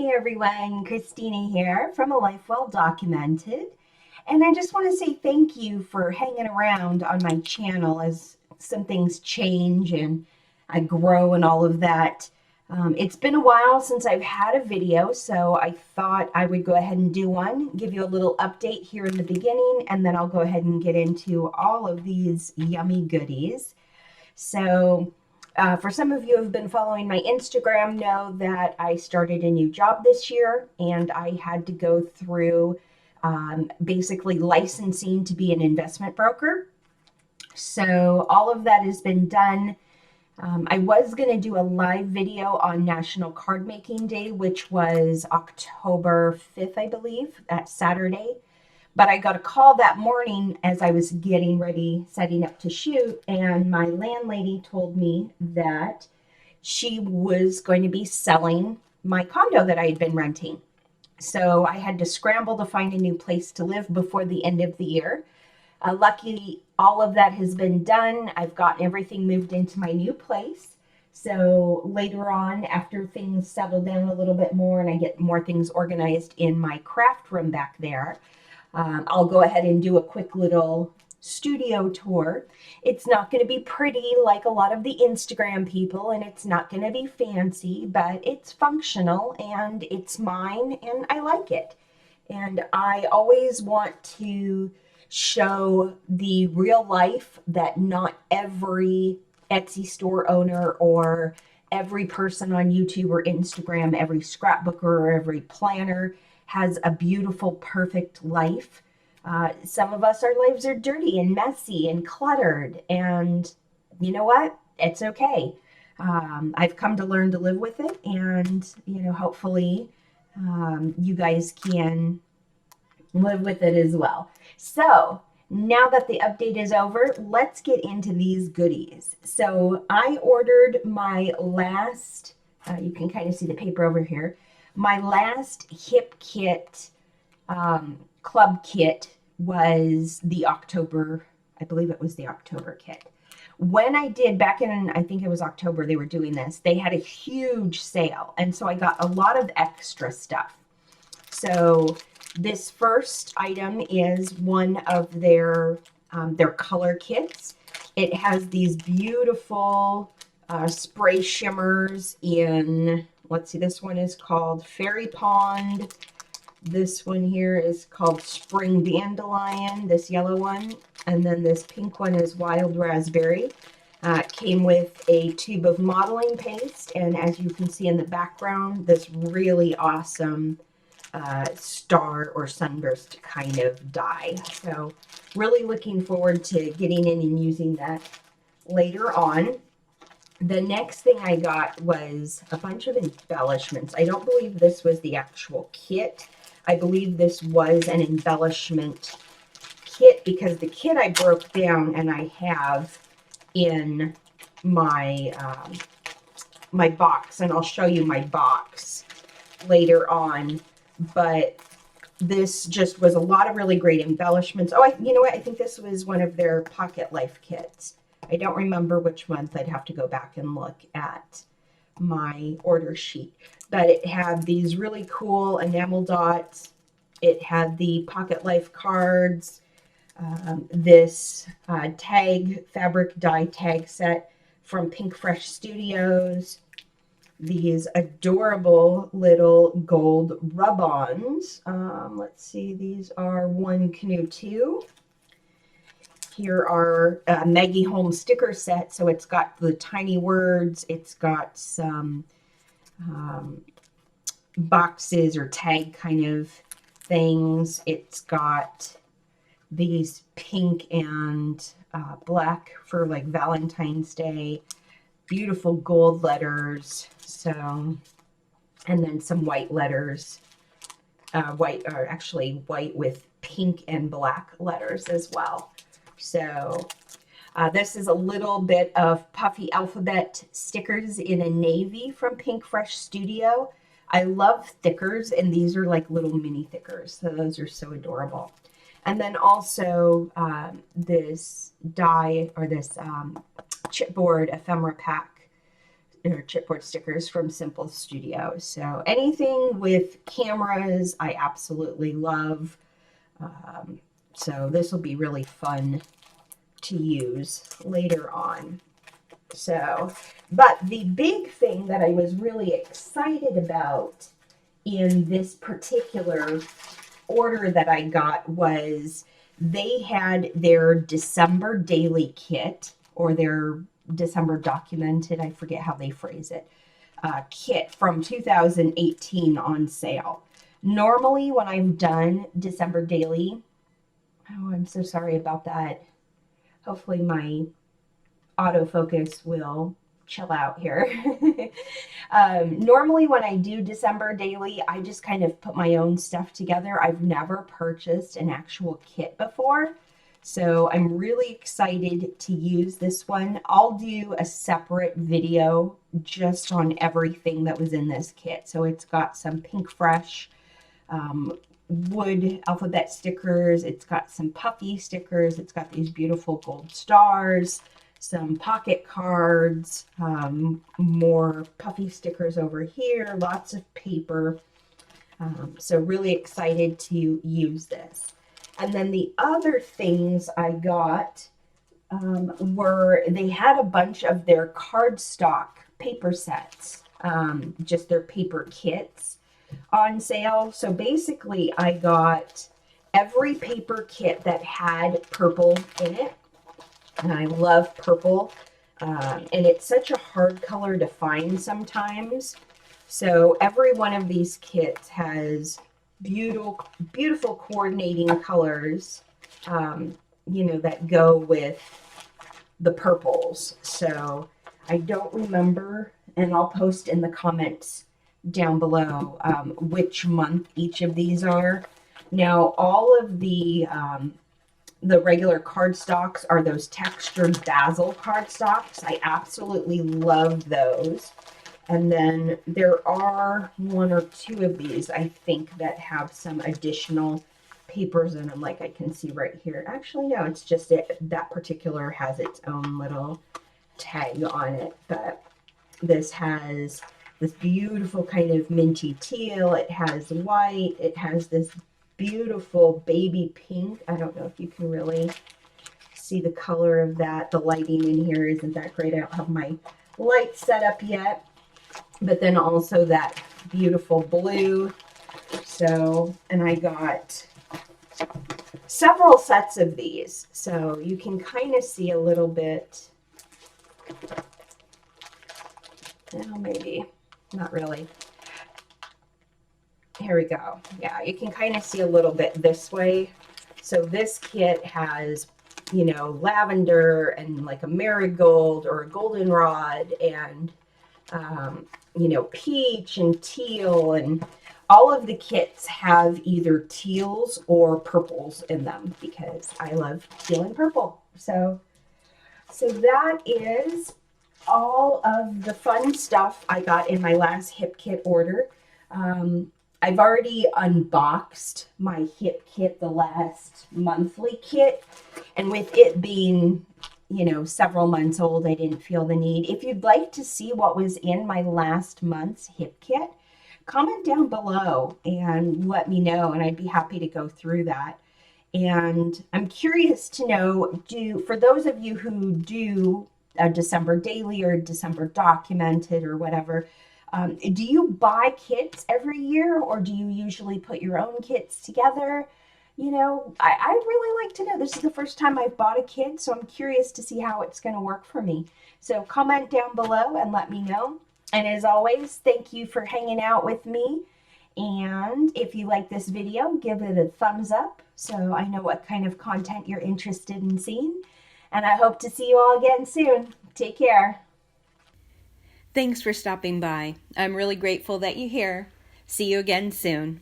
Hey everyone, Christina here from A Life Well Documented. And I just want to say thank you for hanging around on my channel as some things change and I grow and all of that. It's been a while since I've had a video, so I thought I would go ahead and do one, give you a little update here in the beginning, and then I'll go ahead and get into all of these yummy goodies. So, for some of you who have been following my Instagram know that I started a new job this year and I had to go through basically licensing to be an investment broker. So all of that has been done. I was going to do a live video on National Card Making Day, which was October 5th, I believe, that Saturday. But I got a call that morning as I was getting ready, setting up to shoot, and my landlady told me that she was going to be selling my condo that I had been renting. So I had to scramble to find a new place to live before the end of the year. Luckily, all of that has been done. I've gotten everything moved into my new place. So later on, after things settle down a little bit more and I get more things organized in my craft room back there, I'll go ahead and do a quick little studio tour. It's not going to be pretty like a lot of the Instagram people, and it's not going to be fancy, but it's functional and it's mine and I like it. And I always want to show the real life that not every Etsy store owner or every person on YouTube or Instagram, every scrapbooker or every planner has a beautiful, perfect life. Some of us, our lives are dirty and messy and cluttered. And you know what? It's okay. I've come to learn to live with it. And, hopefully you guys can live with it as well. So now that the update is over, let's get into these goodies. So I ordered my last, you can kind of see the paper over here. My last hip kit, club kit was the October, I believe it was the October kit. When I did, back in, I think it was October, they were doing this, they had a huge sale. And so I got a lot of extra stuff. So this first item is one of their color kits. It has these beautiful spray shimmers in, let's see, this one is called Fairy Pond. This one here is called Spring Dandelion, this yellow one. And then this pink one is Wild Raspberry. It came with a tube of modeling paste. And as you can see in the background, this really awesome star or sunburst kind of dye. So really looking forward to getting in and using that later on. The next thing I got was a bunch of embellishments. I don't believe this was the actual kit. I believe this was an embellishment kit because the kit I broke down and I have in my my box, and I'll show you my box later on. But this just was a lot of really great embellishments. Oh, you know what? I think this was one of their Pocket Life kits. I don't remember which month. I'd have to go back and look at my order sheet. But it had these really cool enamel dots. It had the Pocket Life cards, this tag, fabric dye tag set from Pink Fresh Studios, these adorable little gold rub-ons. Let's see, these are One Canoe 2. Here are Maggie Holmes sticker set. So it's got the tiny words. It's got some boxes or tag kind of things. It's got these pink and black for like Valentine's Day. Beautiful gold letters. So, and then some white letters. White with pink and black letters as well. So this is a little bit of puffy alphabet stickers in a navy from Pink Fresh Studio. I love thickers, and these are like little mini thickers. So those are so adorable. And then also this die or this chipboard ephemera pack or chipboard stickers from Simple Studio. So anything with cameras, I absolutely love. So this will be really fun to use later on. So, but the big thing that I was really excited about in this particular order that I got was they had their December daily kit, or their December documented, I forget how they phrase it, kit from 2018 on sale. Normally when I've done December daily, oh, I'm so sorry about that. Hopefully my autofocus will chill out here. Normally when I do December daily, I just kind of put my own stuff together. I've never purchased an actual kit before, so I'm really excited to use this one. I'll do a separate video just on everything that was in this kit. So it's got some Pink Fresh wood alphabet stickers. It's got some puffy stickers. It's got these beautiful gold stars, some pocket cards, more puffy stickers over here, lots of paper. So really excited to use this. And then the other things I got were, they had a bunch of their cardstock paper sets, just their paper kits on sale. So basically I got every paper kit that had purple in it. And I love purple, and it's such a hard color to find sometimes. So every one of these kits has beautiful, beautiful coordinating colors, you know, that go with the purples. So I don't remember, and I'll post in the comments down below which month each of these are. Now, all of the regular cardstocks are those textured Bazzil cardstocks. I absolutely love those. And then there are one or two of these, I think, that have some additional papers in them, like I can see right here. Actually, no, it's just that particular has its own little tag on it. But this has this beautiful kind of minty teal. It has white. It has this beautiful baby pink. I don't know if you can really see the color of that. The lighting in here isn't that great. I don't have my light set up yet. But then also that beautiful blue. So, and I got several sets of these. So you can kind of see a little bit. Well, maybe not really. Here we go. Yeah, you can kind of see a little bit this way. So this kit has, you know, lavender and like a marigold or a goldenrod and, you know, peach and teal, and all of the kits have either teals or purples in them because I love teal and purple. So that is all of the fun stuff I got in my last hip kit order. I've already unboxed my hip kit, the last monthly kit, and with it being, you know, several months old, I didn't feel the need. If you'd like to see what was in my last month's hip kit, comment down below and let me know, and I'd be happy to go through that. And I'm curious to know, for those of you who do a December daily or December documented or whatever, do you buy kits every year, or do you usually put your own kits together? You know, I'd really like to know. This is the first time I've bought a kit, so I'm curious to see how it's going to work for me. So comment down below and let me know. And as always, thank you for hanging out with me. And if you like this video, give it a thumbs up so I know what kind of content you're interested in seeing. And I hope to see you all again soon. Take care. Thanks for stopping by. I'm really grateful that you're here. See you again soon.